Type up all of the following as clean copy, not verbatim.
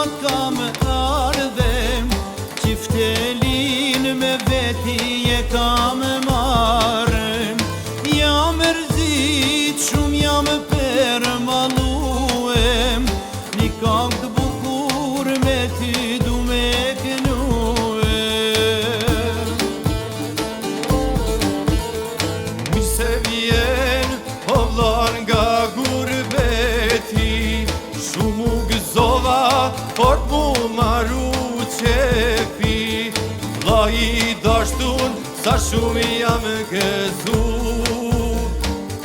sot kam ardhem, qiftelin me veti e kam marrem. Jam mërzit, shumë jam përmaluem, një këngë të bukur me ty du me kënuem. Mi se vjen o vlar nga gurbeti, shumë u gëzova, fort mu maru qefi. Vlla i dashtun, sa shumë jam gëzu,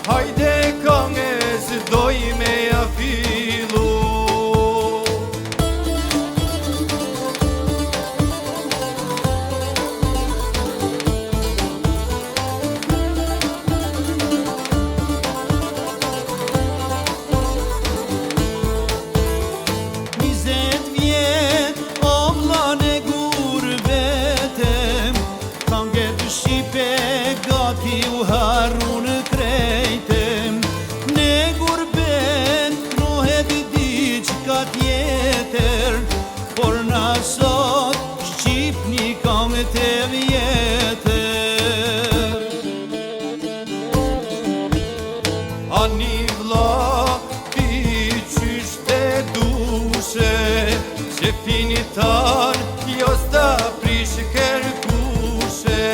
hajde këngës doj me ja fillu. Gati u harun krejtem, ne gurbet knohet diçka tjetër, por na sot shqipni kam të vjetër. Ani vlla, ti qysh te dushe, që finitan jo sta prish kërkushe.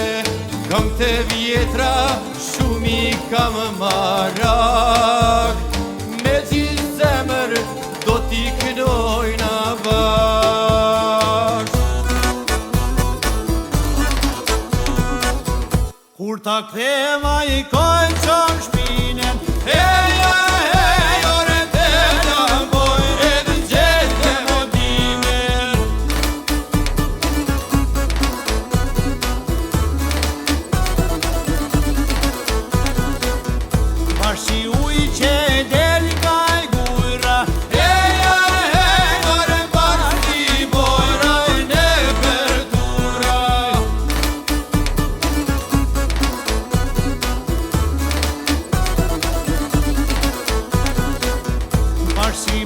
Kam të vjetra, shumë i kam marak, me gjithë zemër do t'i kënojna bashk. Kur ta ktheva i kojnë qam shpinen, heja, heja, retena, bojnë edhe gjete modimin. Marshi uj që del ka i gujra, heja, heja, re bashki bojra e ne pertura. Marshi